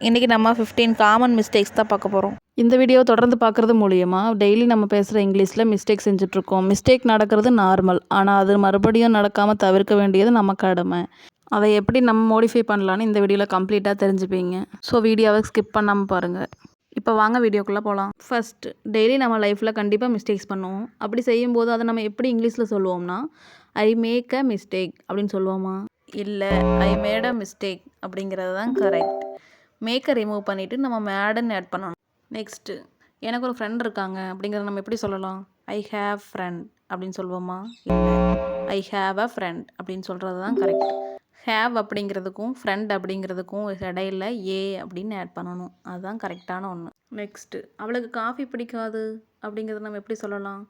இன்றைக்கி நம்ம 15 common mistakes தான் பார்க்க போகிறோம். இந்த வீடியோ தொடர்ந்து பார்க்குறது மூலியமாக டெய்லி நம்ம பேசுகிற இங்கிலீஷில் மிஸ்டேக் செஞ்சுட்ருக்கோம். மிஸ்டேக் நடக்கிறது நார்மல், ஆனால் அது மறுபடியும் நடக்காமல் தவிர்க்க வேண்டியது நம்ம கடமை. அதை எப்படி நம்ம மோடிஃபை பண்ணலான்னு இந்த வீடியோவில் கம்ப்ளீட்டாக தெரிஞ்சுப்பீங்க. ஸோ வீடியோவை ஸ்கிப் பண்ணாமல் பாருங்கள். இப்போ வாங்க வீடியோக்குள்ளே போகலாம். ஃபஸ்ட்டு, டெய்லி நம்ம லைஃப்பில் கண்டிப்பாக மிஸ்டேக்ஸ் பண்ணுவோம். அப்படி செய்யும்போது அதை நம்ம எப்படி இங்கிலீஷில் சொல்லுவோம்னா, ஐ மேக் அ மிஸ்டேக் அப்படின்னு சொல்லுவோமா? இல்லை, ஐ மேட் அ மிஸ்டேக் அப்படிங்கிறது தான் கரெக்ட். மேக்கை ரிமூவ் பண்ணிவிட்டு நம்ம மேடுன்னு ஆட் பண்ணணும். நெக்ஸ்ட்டு, எனக்கு ஒரு ஃப்ரெண்ட் இருக்காங்க அப்படிங்கிறத நம்ம எப்படி சொல்லலாம்? ஐ ஹேவ் ஃப்ரெண்ட் அப்படின்னு சொல்லுவோமா? இல்லை, ஐ ஹேவ் அ ஃப்ரெண்ட் அப்படின்னு சொல்கிறது தான் கரெக்ட். ஹேவ் அப்படிங்கிறதுக்கும் ஃப்ரெண்ட் அப்படிங்கிறதுக்கும் இடையில ஏ அப்படின்னு ஆட் பண்ணணும். அதுதான் கரெக்டான ஒன்று. நெக்ஸ்ட்டு, அவளுக்கு காஃபி பிடிக்காது அப்படிங்கிறத நம்ம எப்படி சொல்லலாம்?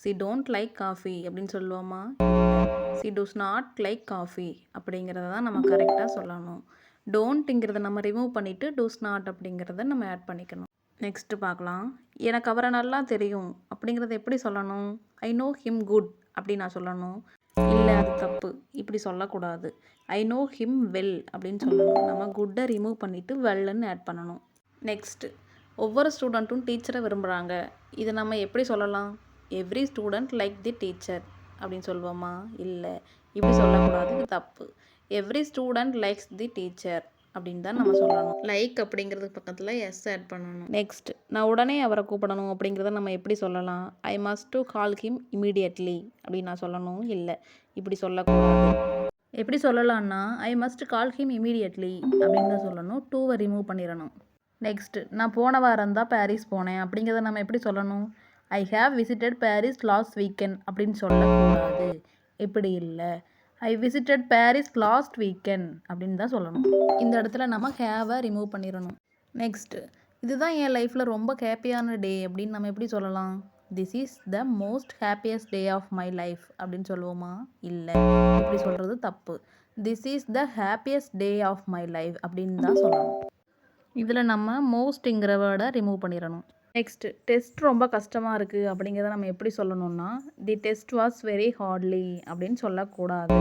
சி டோன்ட் லைக் காஃபி அப்படின்னு சொல்லுவோமா? She does not like coffee அப்படிங்கிறத தான் நம்ம கரெக்டாக சொல்லணும். டோன்ட்டுங்கிறத நம்ம ரிமூவ் பண்ணிவிட்டு டூஸ் நாட் அப்படிங்கிறத நம்ம ஆட் பண்ணிக்கணும். நெக்ஸ்ட்டு பார்க்கலாம். எனக்கு அவரை நல்லா தெரியும் அப்படிங்கிறத எப்படி சொல்லணும்? ஐ நோ ஹிம் குட் அப்படின்னு நான் சொல்லணும். இல்லை, அது தப்பு. இப்படி சொல்லக்கூடாது. ஐ நோ ஹிம் வெல் அப்படின்னு சொல்லணும். நம்ம குட்டை ரிமூவ் பண்ணிவிட்டு வெல்லுன்னு ஆட் பண்ணணும். நெக்ஸ்ட்டு, ஒவ்வொரு ஸ்டூடெண்ட்டும் டீச்சரை விரும்புகிறாங்க. இதை நம்ம எப்படி சொல்லலாம்? Every student like the teacher அப்படின்னு சொல்லுவோமா? இல்லை, இப்படி சொல்லக்கூடாது. இது தப்பு. எவ்ரி ஸ்டூடெண்ட் லைக்ஸ் தி டீச்சர் அப்படின்னு தான் நம்ம சொல்லணும். லைக் அப்படிங்கிறதுக்கு பக்கத்தில் எஸ் ஆட் பண்ணணும். நெக்ஸ்ட், நான் உடனே அவரை கூப்பிடணும் அப்படிங்கிறத நம்ம எப்படி சொல்லலாம்? I must to call him immediately அப்படின்னு நான் சொல்லணும். இல்லை, இப்படி சொல்லக்கூடாது. எப்படி சொல்லலாம்னா, I must call him immediately அப்படின்னு தான் சொல்லணும். டூவை ரிமூவ் பண்ணிடணும். நெக்ஸ்ட், நான் போன வாரம் தான் பாரிஸ் போனேன் அப்படிங்கிறத நம்ம எப்படி சொல்லணும்? I have visited Paris last weekend அப்படின்னு சொல்லக்கூடாது. இப்படி இல்லை, I visited Paris last weekend அப்படின்னு தான் சொல்லணும். இந்த இடத்துல நம்ம ஹேவை ரிமூவ் பண்ணிடணும். நெக்ஸ்ட்டு, இதுதான் என் லைஃப்பில் ரொம்ப ஹாப்பியான டே அப்படின்னு நம்ம எப்படி சொல்லலாம்? This is the most happiest day of my life அப்படின்னு சொல்லுவோமா? இல்லை, இப்படி சொல்கிறது தப்பு. This is the happiest day of my life அப்படின்னு தான் சொல்லணும். இதில் நம்ம மோஸ்ட்டுங்கிற வேர்டை ரிமூவ் பண்ணிடணும். நெக்ஸ்ட்டு, டெஸ்ட் ரொம்ப கஷ்டமாக இருக்குது அப்படிங்கிறத நம்ம எப்படி சொல்லணும்னா, the test was very hardly அப்படின்னு சொல்லக்கூடாது.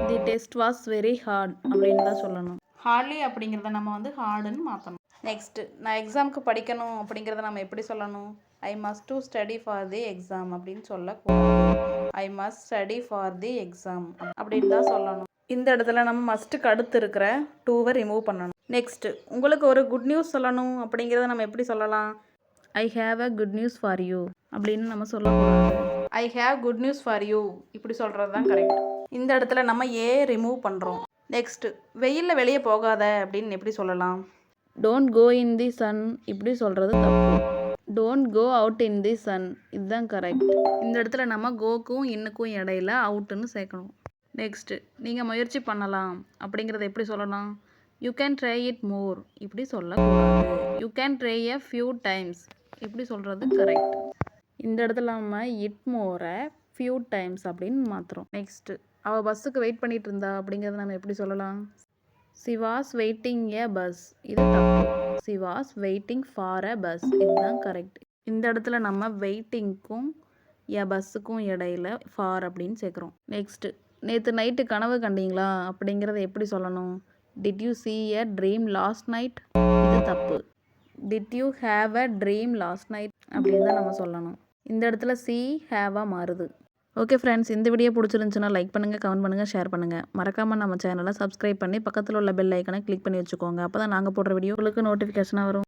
The test was very hard அப்படின்னு தான் சொல்லணும். ஹார்ட்லி அப்படிங்கிறத நம்ம ஹார்டுன்னு மாற்றணும். நெக்ஸ்ட்டு, நான் எக்ஸாமுக்கு படிக்கணும் அப்படிங்கிறத நம்ம எப்படி சொல்லணும்? I must to study for the exam அப்படின்னு சொல்லக்கூடாது. I must study for the exam அப்படின்னு தான் சொல்லணும். இந்த இடத்துல நம்ம மஸ்ட்டுக்கு அடுத்து இருக்கிற டூவை ரிமூவ் பண்ணணும். நெக்ஸ்ட்டு, உங்களுக்கு ஒரு குட் நியூஸ் சொல்லணும் அப்படிங்கிறத நம்ம எப்படி சொல்லலாம்? I have a good news for you அப்படின்னு நம்ம சொல்லக்கூடாது. I have good news for you இப்படி சொல்கிறது தான் கரெக்ட். இந்த இடத்துல நம்ம ஏ ரிமூவ் பண்ணுறோம். நெக்ஸ்ட்டு, வெயிலில் வெளியே போகாத அப்படின்னு எப்படி சொல்லலாம்? Don't go in the Sun இப்படி சொல்கிறது தப்பு. Don't go out in the sun இதுதான் கரெக்ட். இந்த இடத்துல நம்ம கோக்கும் இன்னுக்கும் இடையில அவுட்டுன்னு சேர்க்கணும். நெக்ஸ்ட்டு, நீங்கள் முயற்சி பண்ணலாம் அப்படிங்கிறத எப்படி சொல்லலாம்? You can try it more இப்படி சொல்லக்கூடாது. You can try a few times இப்படி சொல்கிறது கரெக்ட். இந்த இடத்துல நம்ம இட் மோரை ஃபியூ டைம்ஸ் அப்படின்னு மாற்றுறோம். நெக்ஸ்ட்டு, அவள் பஸ்ஸுக்கு வெயிட் பண்ணிகிட்டு இருந்தா அப்படிங்கிறத நம்ம எப்படி சொல்லலாம்? C was waiting a bus இது தப்பு. C was waiting for a bus இதுதான் கரெக்ட். இந்த இடத்துல நம்ம வெயிட்டிங்க்கும் எ பஸ்ஸுக்கும் இடையில ஃபார் அப்படின்னு சேர்க்குறோம். நெக்ஸ்ட்டு, நேற்று நைட்டு கனவு கண்டீங்களா அப்படிங்கிறத எப்படி சொல்லணும்? Did you see a dream last night இது தப்பு. Did you have a dream last night அப்படின்னு தான் நம்ம சொல்லணும். இந்த இடத்துல சி ஹேவாக மாறுது. ஓகே ஃப்ரெண்ட்ஸ், இந்த வீடியோ பிடிச்சிருந்துச்சுன்னா லைக் பண்ணுங்கள், கமெண்ட் பண்ணுங்கள், ஷேர் பண்ணுங்கள். மறக்காமல் நம்ம சேனலை சப்ஸ்கிரைப் பண்ணி பக்கத்தில் உள்ள பெல் ஐக்கனை கிளிக் பண்ணி வச்சுக்கோங்க. அப்போ தான் நாங்கள் போடுற வீடியோ உங்களுக்கு நோட்டிஃபிகேஷனாக வரும்.